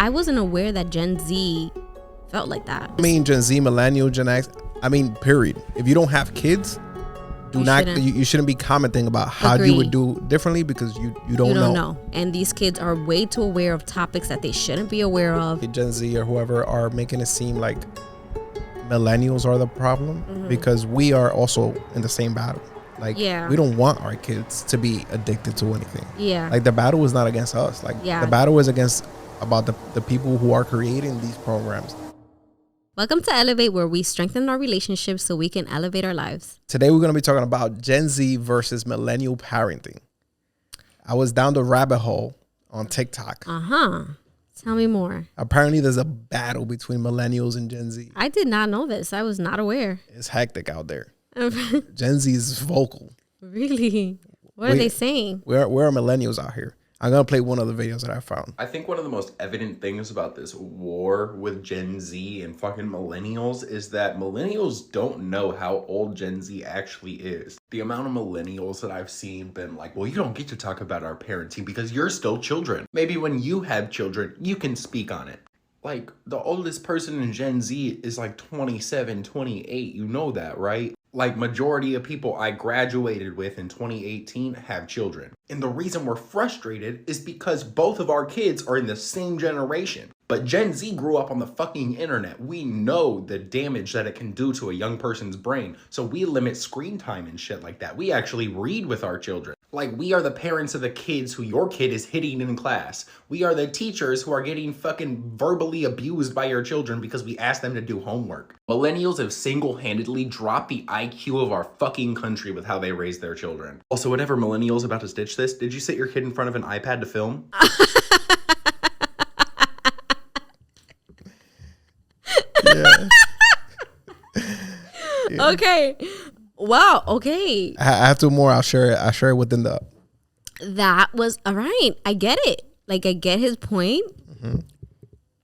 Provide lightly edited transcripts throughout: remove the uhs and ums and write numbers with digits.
I wasn't aware that Gen Z felt like that. I mean, Gen Z, Millennial, Gen X. I mean, period. If you don't have kids, you shouldn't be commenting about how you would do differently because you don't know. And these kids are way too aware of topics that they shouldn't be aware of. Gen Z or whoever are making it seem like millennials are the problem because we are also in the same battle. Like, we don't want our kids to be addicted to anything. Yeah. Like, the battle is not against us. Like, the battle is about the people who are creating these programs. Welcome to Elevate, where we strengthen our relationships so we can elevate our lives. Today, we're going to be talking about Gen Z versus millennial parenting. I was down the rabbit hole on TikTok. Tell me more. Apparently, there's a battle between millennials and Gen Z. I did not know this. I was not aware. It's hectic out there. Gen Z is vocal. Really? What are they saying? Where are millennials out here? I'm going to play one of the videos that I found. I think one of the most evident things about this war with Gen Z and fucking millennials is that millennials don't know how old Gen Z actually is. The amount of millennials that I've seen been like, well, you don't get to talk about our parenting because you're still children. Maybe when you have children, you can speak on it. Like, the oldest person in Gen Z is like 27, 28. You know that, right? Like, majority of people I graduated with in 2018 have children. And the reason we're frustrated is because both of our kids are in the same generation. But Gen Z grew up on the fucking internet. We know the damage that it can do to a young person's brain. So we limit screen time and shit like that. We actually read with our children. Like, we are the parents of the kids who your kid is hitting in class. We are the teachers who are getting fucking verbally abused by your children because we asked them to do homework. Millennials have single-handedly dropped the IQ of our fucking country with how they raise their children. Also, whatever millennials about to stitch this, did you sit your kid in front of an iPad to film? Yeah. Okay. Wow. Okay. I have two more. I'll share it within the. That was all right. I get it. Like, I get his point.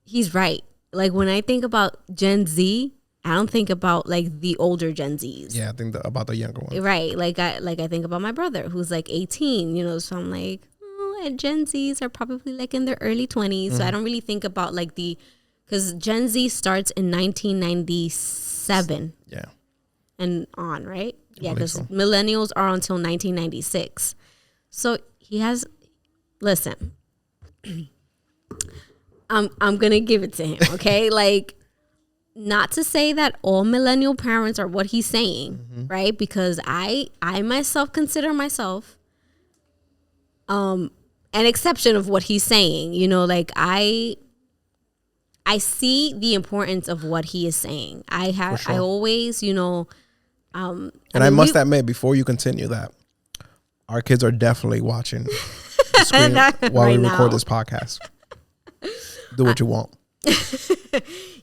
He's right. Like, when I think about Gen Z, I don't think about like the older Gen Zs. Yeah, I think about the younger ones. Right. Like I think about my brother who's like 18. You know, so I'm like, oh, and Gen Zs are probably like in their early 20s. So I don't really think about like because Gen Z starts in 1997. Yeah. And on, right? Yeah, because so. millennials are until 1996. So listen, I'm going to give it to him, okay? Like, not to say that all millennial parents are what he's saying, right? Because I myself consider myself an exception of what he's saying. You know, like I see the importance of what he is saying. I always, you know, and I must admit, before you continue that, our kids are definitely watching the screen while we record this podcast. Do what you want.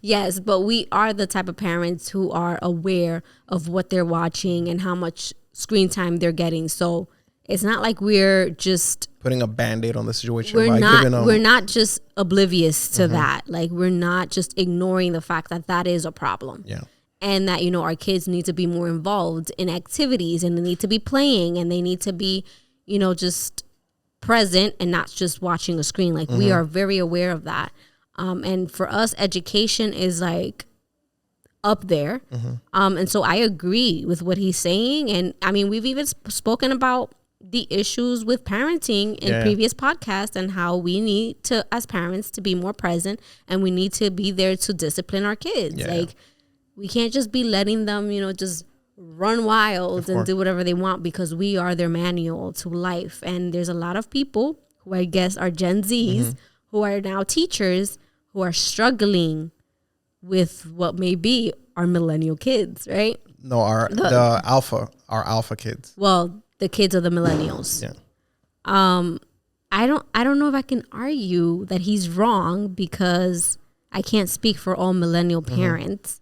Yes, but we are the type of parents who are aware of what they're watching and how much screen time they're getting. So it's not like we're just putting a Band-Aid on the situation. We're not just oblivious to that. Like, we're not just ignoring the fact that is a problem. Yeah. And that, you know, our kids need to be more involved in activities and they need to be playing and they need to be, you know, just present and not just watching a screen. Like, we are very aware of that. And for us, education is like up there. And so I agree with what he's saying. And I mean, we've even spoken about the issues with parenting in previous podcasts and how we need to, as parents, to be more present and we need to be there to discipline our kids. Like, we can't just be letting them, you know, just run wild and do whatever they want because we are their manual to life. And there's a lot of people who I guess are Gen Zs who are now teachers who are struggling with what may be our millennial kids, right? No, our alpha kids. Well, the kids of the millennials. Yeah. I don't know if I can argue that he's wrong because I can't speak for all millennial parents.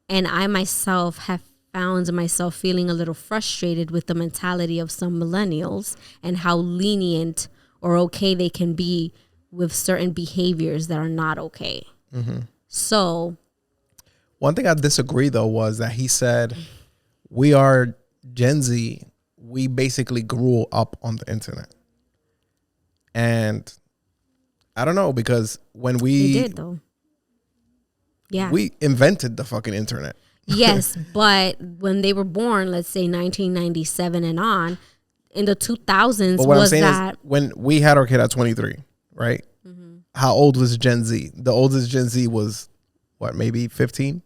And I myself have found myself feeling a little frustrated with the mentality of some millennials and how lenient or okay they can be with certain behaviors that are not okay. So one thing I disagree though was that he said we are Gen Z. We basically grew up on the internet. And I don't know, because when They did, though. Yeah. We invented the fucking internet. Yes, but when they were born, let's say 1997 and on, in the 2000s, but what I'm saying is when we had our kid at 23, right? Mm-hmm. How old was Gen Z? The oldest Gen Z was, what, maybe 15?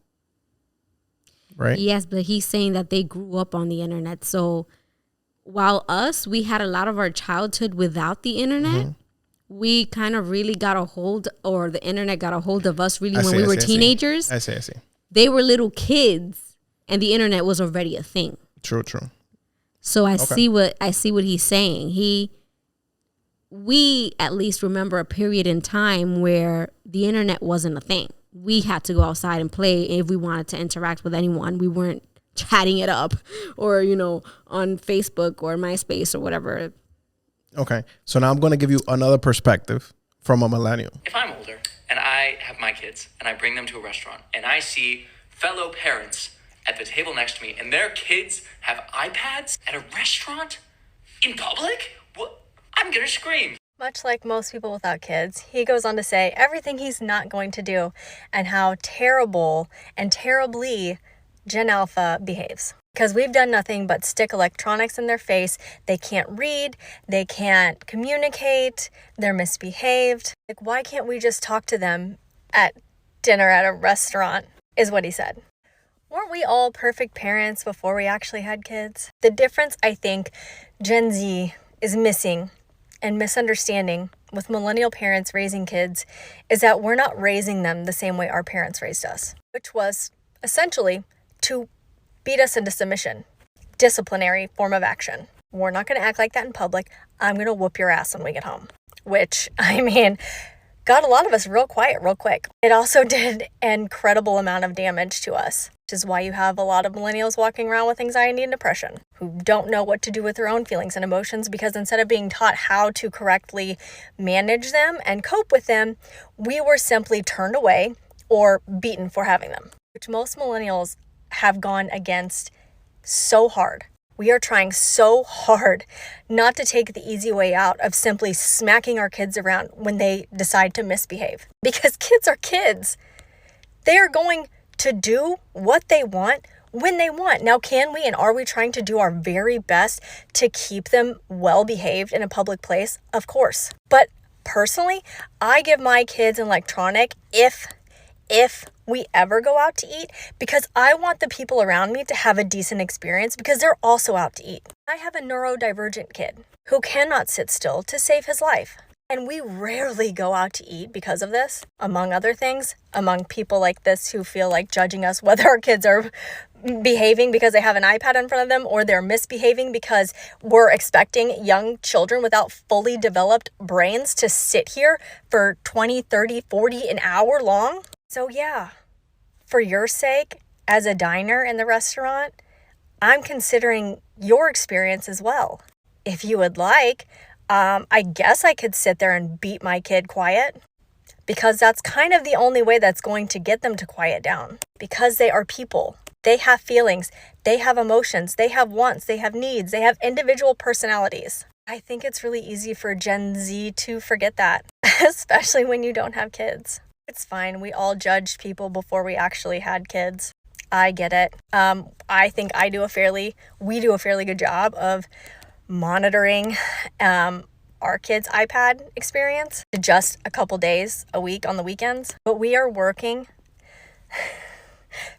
Right? Yes, but he's saying that they grew up on the internet. So while we had a lot of our childhood without the internet, we kind of really got a hold, or the internet got a hold of us really when we were teenagers. I see. They were little kids, and the internet was already a thing. True. So I see what he's saying. We at least remember a period in time where the internet wasn't a thing. We had to go outside and play if we wanted to interact with anyone. We weren't chatting it up or, on Facebook or MySpace or whatever. Okay. So now I'm going to give you another perspective from a millennial. If I'm older and I have my kids and I bring them to a restaurant and I see fellow parents at the table next to me and their kids have iPads at a restaurant in public, I'm going to scream. Much like most people without kids, he goes on to say everything he's not going to do and how terrible and terribly Gen Alpha behaves. Because we've done nothing but stick electronics in their face. They can't read. They can't communicate. They're misbehaved. Like, why can't we just talk to them at dinner at a restaurant, is what he said. Weren't we all perfect parents before we actually had kids? The difference, I think, Gen Z is missing and misunderstanding with millennial parents raising kids is that we're not raising them the same way our parents raised us, which was essentially to beat us into submission. Disciplinary form of action. We're not going to act like that in public. I'm going to whoop your ass when we get home. Which, got a lot of us real quiet real quick. It also did an incredible amount of damage to us, which is why you have a lot of millennials walking around with anxiety and depression who don't know what to do with their own feelings and emotions because instead of being taught how to correctly manage them and cope with them, we were simply turned away or beaten for having them, which most millennials have gone against so hard. We are trying so hard not to take the easy way out of simply smacking our kids around when they decide to misbehave. Because kids are kids. They are going to do what they want when they want. Now, can we and are we trying to do our very best to keep them well behaved in a public place? Of course. But personally, I give my kids an electronic if we ever go out to eat, because I want the people around me to have a decent experience because they're also out to eat. I have a neurodivergent kid who cannot sit still to save his life. And we rarely go out to eat because of this, among other things, among people like this who feel like judging us whether our kids are behaving because they have an iPad in front of them or they're misbehaving because we're expecting young children without fully developed brains to sit here for 20, 30, 40 an hour long. So yeah, for your sake, as a diner in the restaurant, I'm considering your experience as well. If you would like, I guess I could sit there and beat my kid quiet because that's kind of the only way that's going to get them to quiet down because they are people. They have feelings, they have emotions, they have wants, they have needs, they have individual personalities. I think it's really easy for Gen Z to forget that, especially when you don't have kids. It's fine. We all judged people before we actually had kids. I get it. I think we do a fairly good job of monitoring our kids' iPad experience just a couple days a week on the weekends. But we are working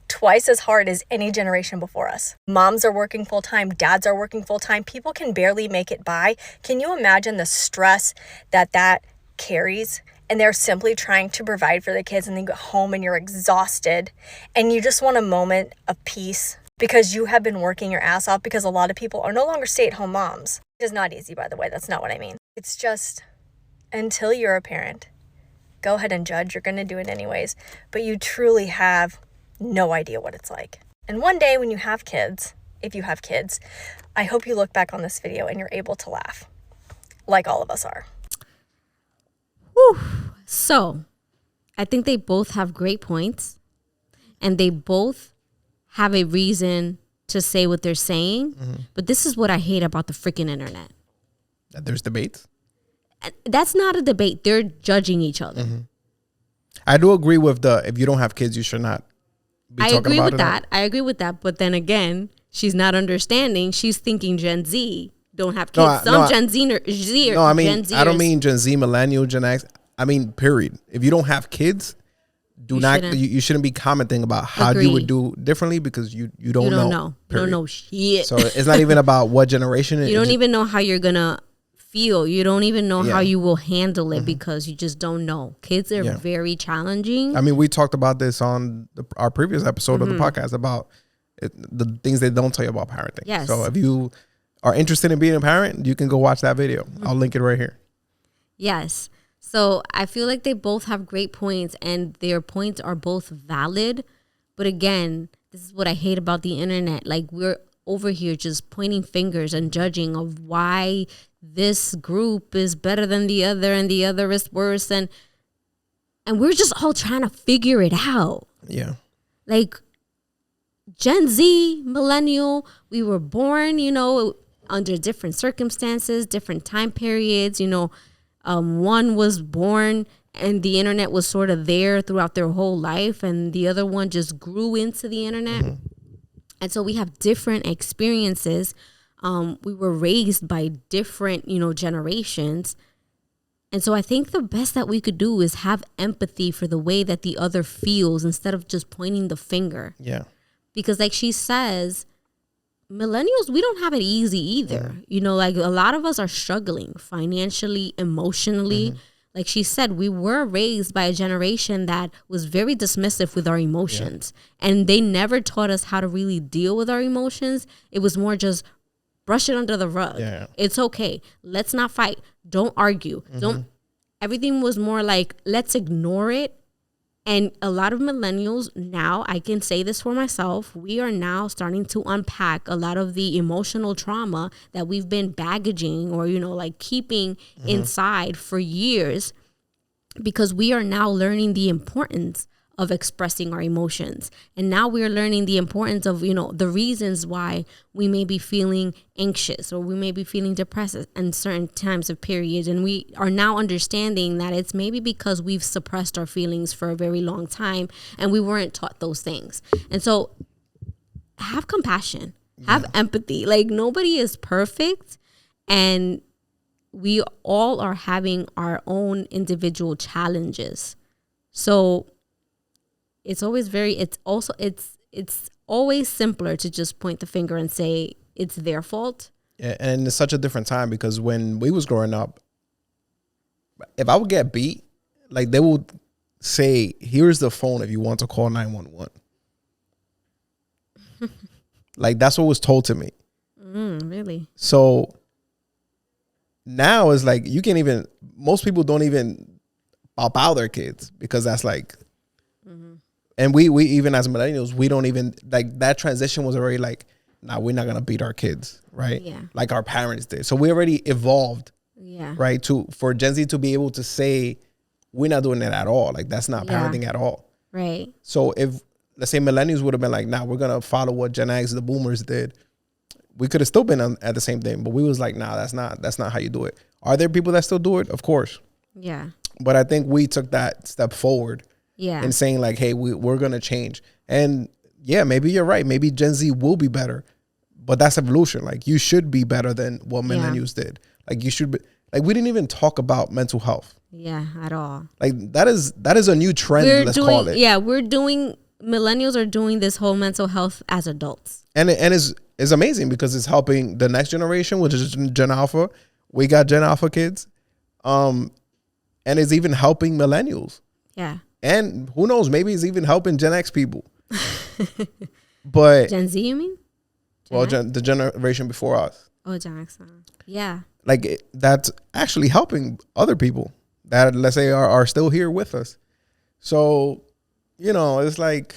twice as hard as any generation before us. Moms are working full-time. Dads are working full-time. People can barely make it by. Can you imagine the stress that carries? And they're simply trying to provide for the kids and then go home and you're exhausted and you just want a moment of peace because you have been working your ass off because a lot of people are no longer stay-at-home moms. It's not easy, by the way. That's not what I mean. It's just until you're a parent, go ahead and judge. You're going to do it anyways. But you truly have no idea what it's like. And one day when you have kids, if you have kids, I hope you look back on this video and you're able to laugh like all of us are. Whew. So, I think they both have great points, and they both have a reason to say what they're saying. Mm-hmm. But this is what I hate about the freaking internet. That there's debates? that's not a debate. They're judging each other. I do agree with if you don't have kids, you should not be talking about it. I agree with that. But then again, she's not understanding. She's thinking Gen Z don't have kids. Gen Z. No, I mean, Gen Zers, I don't mean Gen Z, Millennial, Gen X. I mean, period. If you don't have kids, you shouldn't be commenting about how you would do differently because you don't know. You don't know shit. So it's not even about what generation. You don't even know how you're gonna feel. You don't even know how you will handle it because you just don't know. Kids are very challenging. I mean, we talked about this on our previous episode of the podcast about the things they don't tell you about parenting. Yes. So if you are interested in being a parent, you can go watch that video. I'll link it right here. Yes. So I feel like they both have great points and their points are both valid. But again, this is what I hate about the internet. Like, we're over here just pointing fingers and judging of why this group is better than the other and the other is worse. And we're just all trying to figure it out. Yeah. Like, Gen Z, millennial, we were born, under different circumstances, different time periods, one was born and the internet was sort of there throughout their whole life, and the other one just grew into the internet. And so we have different experiences. We were raised by different, generations. And so I think the best that we could do is have empathy for the way that the other feels instead of just pointing the finger. Yeah. Because like she says, millennials, we don't have it easy either. Like a lot of us are struggling financially, emotionally. Like she said, we were raised by a generation that was very dismissive with our emotions. And they never taught us how to really deal with our emotions. It was more just brush it under the rug. Yeah. It's okay. Let's not fight. Don't argue. Everything was more like, let's ignore it. And a lot of millennials now, I can say this for myself, we are now starting to unpack a lot of the emotional trauma that we've been baggaging or, keeping inside for years, because we are now learning the importance of expressing our emotions. And now we're learning the importance of, the reasons why we may be feeling anxious or we may be feeling depressed in certain times of periods. And we are now understanding that it's maybe because we've suppressed our feelings for a very long time and we weren't taught those things. And so have compassion, have empathy. Like, nobody is perfect, and we all are having our own individual challenges. So it's always it's always simpler to just point the finger and say it's their fault. Yeah, and it's such a different time because when we was growing up, if I would get beat, like they would say, here's the phone if you want to call 911. Like that's what was told to me. Really? So now it's like most people don't even pop out their kids because that's like, and we even as millennials, we don't even, like, that transition was already like, nah, we're not gonna beat our kids, right? Yeah. Like our parents did. So we already evolved, right? For Gen Z to be able to say, we're not doing it at all. Like that's not parenting at all. Right. So if, let's say millennials would have been like, nah, we're gonna follow what Gen X, the boomers did, we could have still been at the same thing. But we was like, nah, that's not how you do it. Are there people that still do it? Of course. Yeah. But I think we took that step forward. Yeah. And saying like, hey, we're going to change. And yeah, maybe you're right. Maybe Gen Z will be better, but that's evolution. Like you should be better than what millennials did. Like you should be, like, we didn't even talk about mental health. Yeah, at all. Like that is a new trend. Call it. Yeah. Millennials are doing this whole mental health as adults. And it's amazing because it's helping the next generation, which is Gen Alpha. We got Gen Alpha kids. And it's even helping millennials. Yeah. And who knows, maybe it's even helping Gen X people. But Gen Z, you mean? The generation before us. Oh, Gen X. Yeah. Like that's actually helping other people that, let's say, are still here with us. So, it's like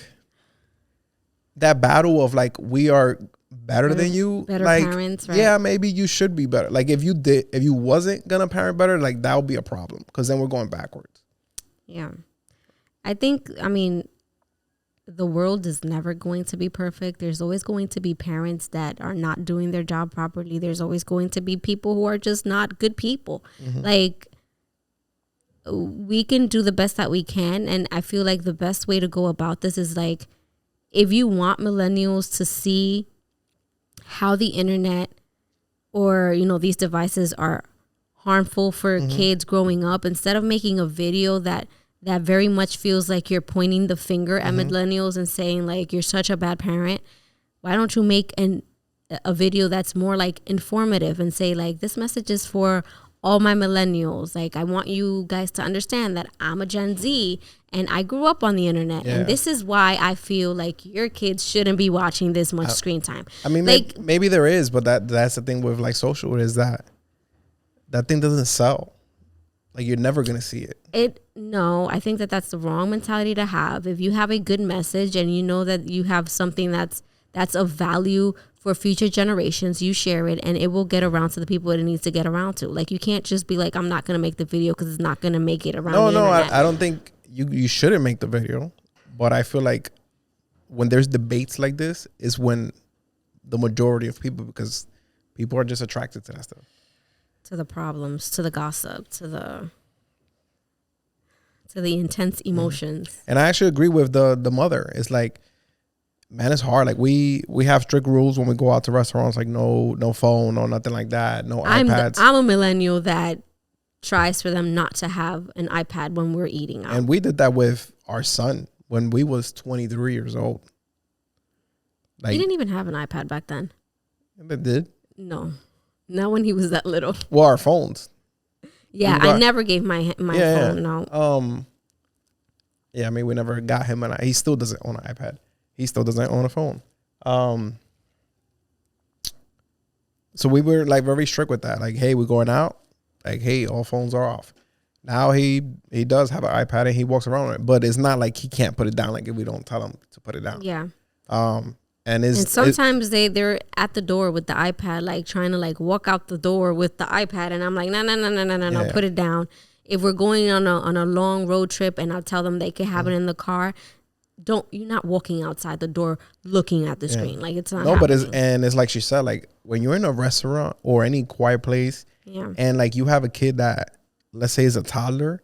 that battle of like, we are better than you. Better like, parents, right? Yeah, maybe you should be better. Like if you wasn't gonna parent better, like that would be a problem because then we're going backwards. Yeah. I think, the world is never going to be perfect. There's always going to be parents that are not doing their job properly. There's always going to be people who are just not good people. Like, we can do the best that we can. And I feel like the best way to go about this is like, if you want millennials to see how the internet or, you know, these devices are harmful for kids growing up, instead of making a video that very much feels like you're pointing the finger at millennials and saying like, you're such a bad parent, why don't you make a video that's more like informative and say like, this message is for all my millennials. Like, I want you guys to understand that I'm a Gen Z and I grew up on the internet. And this is why I feel like your kids shouldn't be watching this much screen time. I mean, like, maybe there is, but that's the thing with like social is that thing doesn't sell. Like, you're never going to see it. No, I think that's the wrong mentality to have. If you have a good message and you know that you have something that's of value for future generations, you share it and it will get around to the people it needs to get around to. Like, you can't just be like, I'm not going to make the video because it's not going to make it around the internet. I don't think you shouldn't make the video. But I feel like when there's debates like this is when the majority of people, because people are just attracted to that stuff. To the problems, to the gossip, to the intense emotions. And I actually agree with the mother. It's like, man, it's hard. Like, we have strict rules when we go out to restaurants, like no phone or nothing like that, no iPads. I'm a millennial that tries for them not to have an iPad when we're eating out. And we did that with our son when we was 23 years old. Like, he didn't even have an iPad back then. They did? No. Not when he was that little. Well, our phones. Yeah, I never gave my phone, no. Yeah, I mean, we never got him he still doesn't own an iPad. He still doesn't own a phone. So we were like very strict with that. Like, hey, we're going out. Like, hey, all phones are off. Now he does have an iPad and he walks around with it, but it's not like he can't put it down. Like, if we don't tell him to put it down. Yeah. And sometimes they're at the door with the iPad, like trying to like walk out the door with the iPad, and I'm like, no, put it down. If we're going on a long road trip, and I'll tell them they can have it in the car, you're not walking outside the door looking at the screen. Like, it's not. No, happening. But it's like she said, like when you're in a restaurant or any quiet place, and like you have a kid that, let's say, is a toddler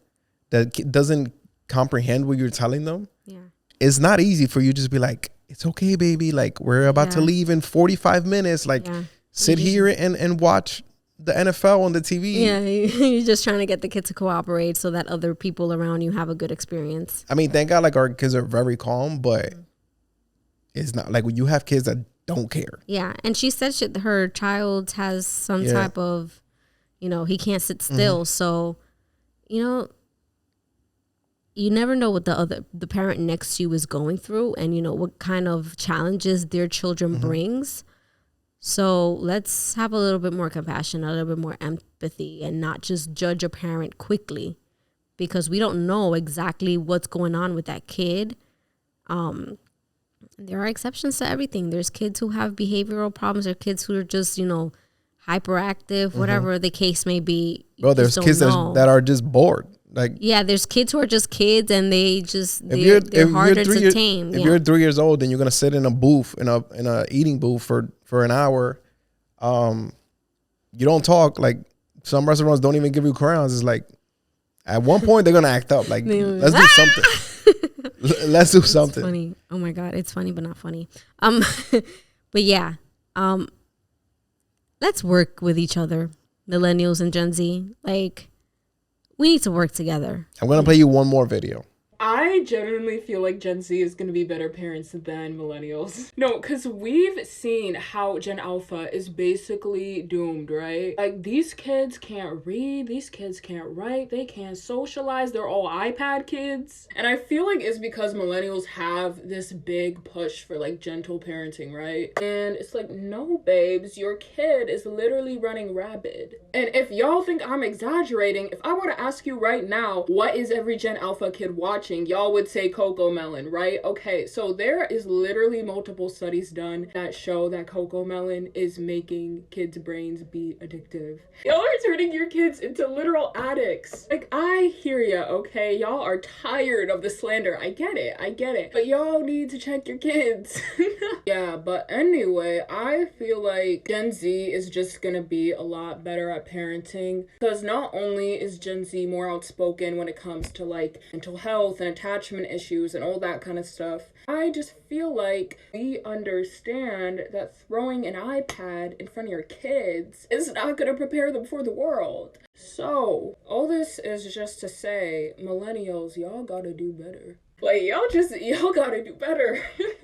that doesn't comprehend what you're telling them. Yeah, it's not easy for you to just be like, it's okay, baby. Like, we're about to leave in 45 minutes. Like, sit here and watch the NFL on the TV. Yeah, you're just trying to get the kid to cooperate so that other people around you have a good experience. I mean, thank God, like, our kids are very calm, but it's not like when you have kids that don't care. Yeah, and she said her child has some type of, he can't sit still. So, you never know what the parent next to you is going through, and what kind of challenges their children brings. So let's have a little bit more compassion, a little bit more empathy, and not just judge a parent quickly, because we don't know exactly what's going on with that kid. There are exceptions to everything. There's kids who have behavioral problems, or kids who are just hyperactive, whatever the case may be. Well, there's kids that are just bored. Like, yeah, there's kids who are just kids, and they're harder to tame. If you're 3 years old and you're gonna sit in a booth in a eating booth for an hour, you don't talk. Like, some restaurants don't even give you crayons. It's like, at one point they're gonna act up. Like, let's do something. Let's do something. It's funny. Oh my God, it's funny but not funny. But yeah, let's work with each other, millennials and Gen Z. Like, we need to work together. I'm going to play you one more video. I genuinely feel like Gen Z is going to be better parents than millennials. No, because we've seen how Gen Alpha is basically doomed, right? Like, these kids can't read, these kids can't write, they can't socialize, they're all iPad kids. And I feel like it's because millennials have this big push for like gentle parenting, right? And it's like, no, babes, your kid is literally running rabid. And if y'all think I'm exaggerating, if I were to ask you right now, what is every Gen Alpha kid watching? watching, y'all would say Coco Melon, right? Okay, so there is literally multiple studies done that show that Coco Melon is making kids' brains be addictive. Y'all are turning your kids into literal addicts. Like, I hear ya, okay? Y'all are tired of the slander. I get it. But y'all need to check your kids. Yeah, but anyway, I feel like Gen Z is just gonna be a lot better at parenting, because not only is Gen Z more outspoken when it comes to like mental health and attachment issues and all that kind of stuff, I just feel like we understand that throwing an iPad in front of your kids is not gonna prepare them for the world. So all this is just to say, millennials, y'all gotta do better. Like, y'all gotta do better.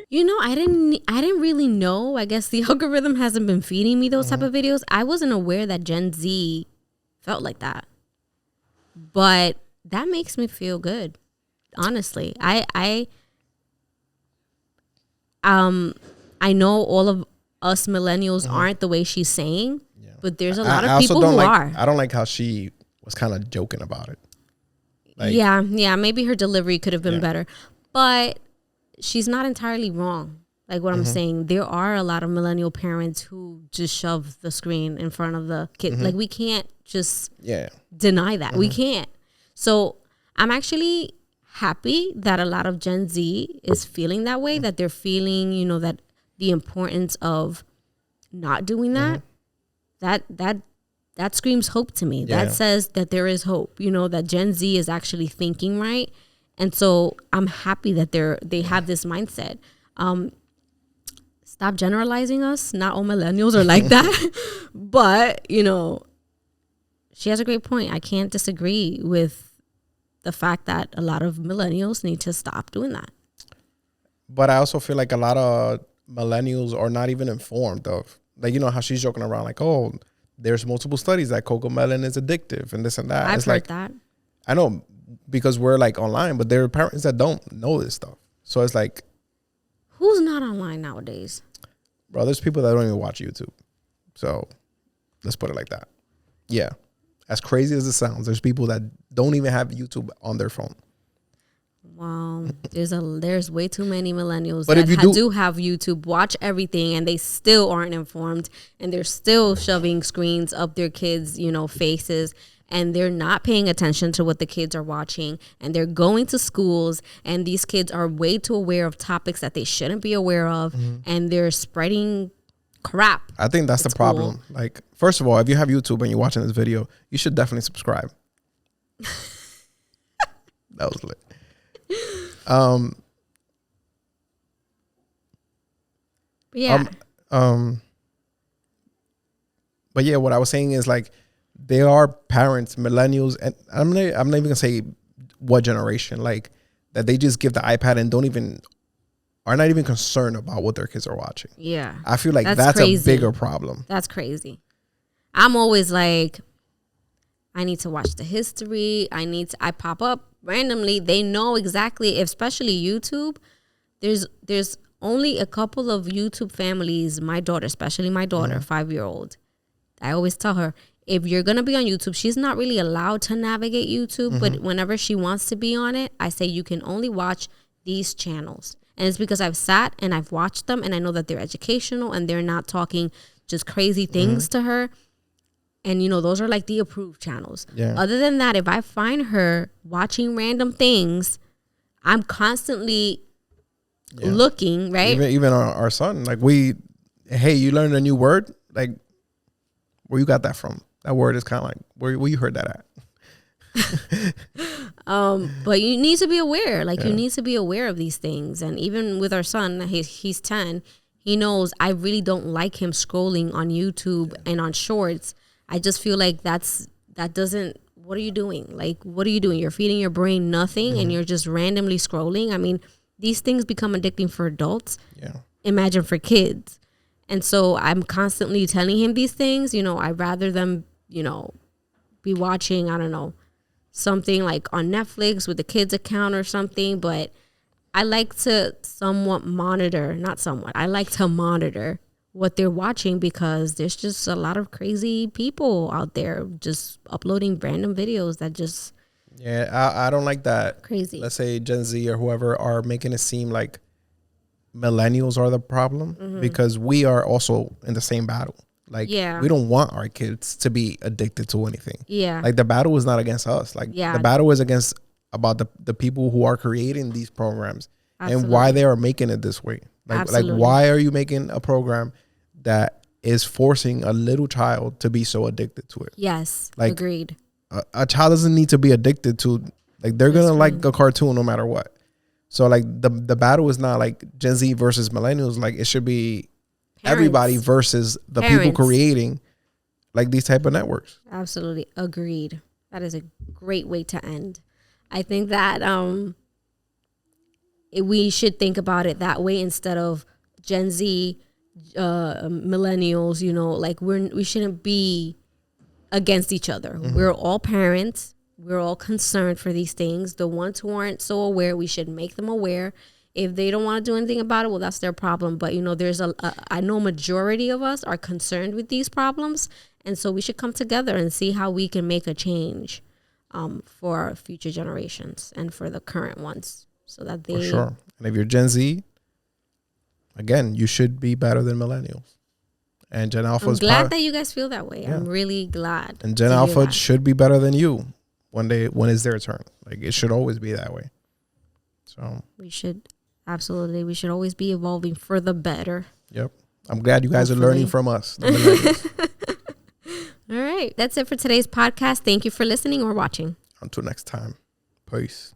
You know, I didn't really know. I guess the algorithm hasn't been feeding me those type of videos. I wasn't aware that Gen Z felt like that. But that makes me feel good. Honestly. I know all of us millennials aren't the way she's saying, but there's a lot of people who are. I don't like how she was kind of joking about it. Like, yeah, maybe her delivery could have been better, but she's not entirely wrong. Like what I'm saying, there are a lot of millennial parents who just shove the screen in front of the kid. Like we can't just deny that. We can't. So I'm actually happy that a lot of Gen Z is feeling that way, that they're feeling, you know, that the importance of not doing that, that screams hope to me. That says that there is hope, you know, that Gen Z is actually thinking right. And so I'm happy that they have this mindset. Stop generalizing us. Not all millennials are like that. But, you know, she has a great point. I can't disagree with the fact that a lot of millennials need to stop doing that. But I also feel like a lot of millennials are not even informed of, like, you know, how she's joking around like, oh, there's multiple studies that Coco Melon is addictive and this and that. I've it's heard like, that. I know because we're like online, but there are parents that don't know this stuff. So it's like, who's not online nowadays? Bro, there's people that don't even watch YouTube. So let's put it like that. Yeah. As crazy as it sounds, there's people that don't even have YouTube on their phone. Wow, there's way too many millennials But that if you do have YouTube, watch everything, and they still aren't informed, and they're still shoving screens up their kids', you know, faces, and they're not paying attention to what the kids are watching, and they're going to schools, and these kids are way too aware of topics that they shouldn't be aware of, and they're spreading crap. I think that's the problem. Like, first of all, if you have YouTube and you're watching this video, you should definitely subscribe. That was lit. But yeah, what I was saying is like there are parents, millennials, and I'm not even gonna say what generation, like that they just give the iPad and are not even concerned about what their kids are watching. Yeah, I feel like that's a bigger problem. That's crazy. I'm always like, I need to watch the history. I pop up randomly. They know exactly, especially YouTube. There's only a couple of YouTube families, my daughter, especially my daughter, 5-year-old. I always tell her, if you're going to be on YouTube, she's not really allowed to navigate YouTube, but whenever she wants to be on it, I say you can only watch these channels. And it's because I've sat and I've watched them and I know that they're educational and they're not talking just crazy things to her. And, you know, those are like the approved channels. Yeah. Other than that, if I find her watching random things, I'm constantly looking, right? Even our son, like hey, you learned a new word? Like, where you got that from? That word is kind of like, where you heard that at? But you need to be aware. Like, you need to be aware of these things. And even with our son, he's 10, he knows I really don't like him scrolling on YouTube and on shorts. I just feel like what are you doing? Like, what are you doing? You're feeding your brain nothing and you're just randomly scrolling. I mean, these things become addicting for adults. Yeah. Imagine for kids. And so I'm constantly telling him these things. You know, I'd rather them, you know, be watching, I don't know, something like on Netflix with the kids account or something. But I like to I like to monitor what they're watching, because there's just a lot of crazy people out there just uploading random videos that just Yeah, I don't like that. Crazy. Let's say Gen Z or whoever are making it seem like millennials are the problem because we are also in the same battle. Like, we don't want our kids to be addicted to anything. Yeah. Like, the battle is not against us. Like, the battle is against about the people who are creating these programs and why they are making it this way. Like why are you making a program that is forcing a little child to be so addicted to it? Yes. Like, agreed. A child doesn't need to be addicted to, like, they're going to like a cartoon no matter what. So, like, the battle is not like Gen Z versus millennials. Like, it should be everybody versus the people creating like these type of networks. Absolutely. Agreed. That is a great way to end. I think that we should think about it that way instead of Gen Z, millennials, you know, like we shouldn't be against each other. We're all parents. We're all concerned for these things. The ones who aren't so aware, we should make them aware. If they don't want to do anything about it, well, that's their problem. But, you know, there's I know majority of us are concerned with these problems. And so we should come together and see how we can make a change for future generations and for the current ones. So that they... For sure. And if you're Gen Z, again, you should be better than millennials. And Gen Alpha is... I'm glad that you guys feel that way. Yeah. I'm really glad. And Gen Alpha should be better than you when it's their turn. Like, it should always be that way. So... We should... Absolutely. We should always be evolving for the better. Yep. I'm glad you guys are learning from us. The millennials. All right. That's it for today's podcast. Thank you for listening or watching. Until next time. Peace.